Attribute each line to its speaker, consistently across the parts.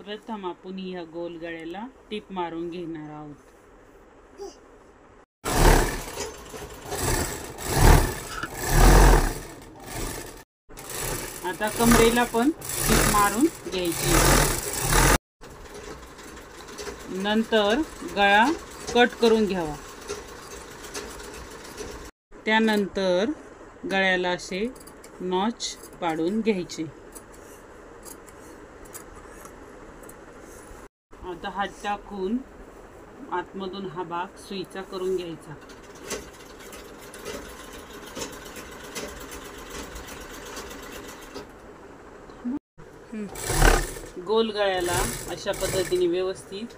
Speaker 1: प्रथम आपण ह्या गोल गळ्याला टिप मारून घेणार आहोत। आता कमरेला पण टिप मारून घ्यायची। नंतर गळा कट करून घ्यावा। त्यानंतर गळ्याला असे नॉच पाडून घ्यायचे। आता हात टाकून आतमधून हा भाग सुईचा करून घ्यायचा। गोल गळ्याला अशा पद्धतीने व्यवस्थित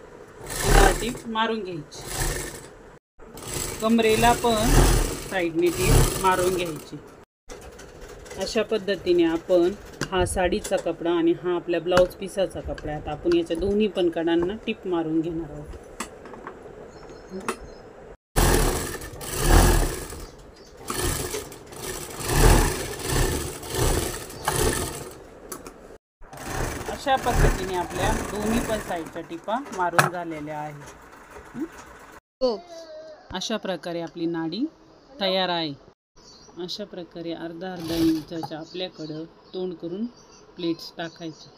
Speaker 1: टीप मारून घ्यायची। कमरेला पण साइडने टीप मारून घ्यायची। अशा पद्धतीने आपण हा साडीचा कपडा आणि हा आपल्या ब्लाउज पीसाचा कपडा आहे। आता आपण याच्या दोन्ही पण कडांना टिप मारून घेणार आहोत। अशा पद्धतीने आपल्या दोन्ही पण साइडच्या टिपा मारून झालेल्या आहेत। अशा प्रकारे आपली नाडी तयार आहे। अशा प्रकारे अर्धा अर्धा इंचाच्या आपल्याकडं तोंड करून प्लेट्स टाकायचे।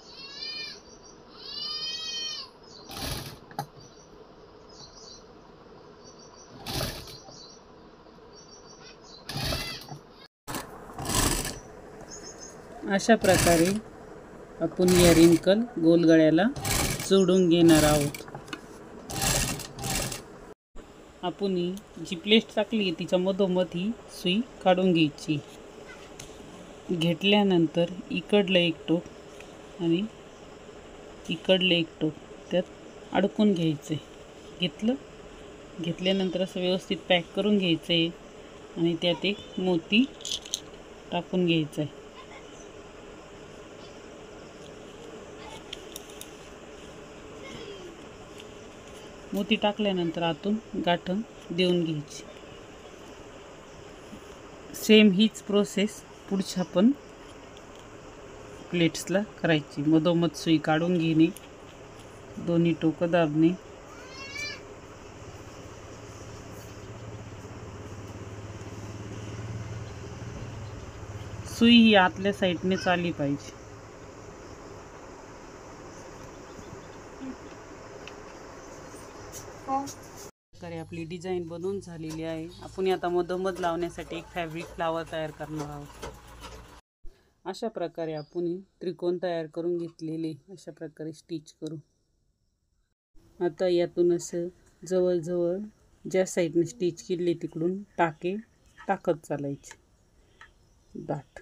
Speaker 1: अशा प्रकारे आपण या रिंकल गोल गळ्याला जोडून घेणार आहोत। आपण जी प्लेट टाकली तिच्या मधोमध ही सुई काढून घ्यायची। घेतल्यानंतर इकडलं एक टोक आणि इकडलं एक टोक त्यात अडकून घ्यायचे। घेतल्यानंतर असं व्यवस्थित पॅक करून घ्यायचे आणि त्यात एक मोती टाकून घ्यायचा आहे। मोती टाकल्यानंतर आतून गाठण देऊन घ्यायची। सेम हीच प्रोसेस पुढच्या पण प्लेट्सला करायची। मधोमध सुई काढून घेणे, दोन्ही टोकं दाबणे, सुई ही आतल्या साईडनेच आली पाहिजे। प्रकारे आपली डिझाइन बनवून झालेली आहे। आपण आता मधोमध लावण्यासाठी एक फॅब्रिक फ्लावर तयार करणार आहोत। अशा प्रकारे आपण त्रिकोण तयार करून घेतलेले अशा प्रकारे स्टिच करू। आता यातून असं जवळ जवळ ज्या साईडने स्टिच केली तिकडून टाके टाकत चालायचे दाट।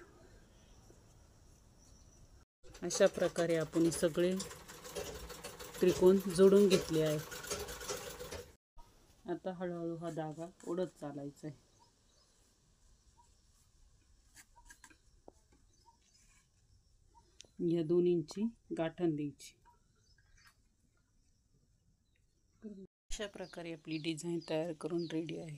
Speaker 1: अशा प्रकारे आपण सगळे त्रिकोण जोडून घेतले आहेत। आता हळूहळू हा धागा ओढत चालायचा आहे। या दोन्हींची गाठण द्यायची। अशा प्रकारे आपली डिझाइन तयार करून रेडी आहे।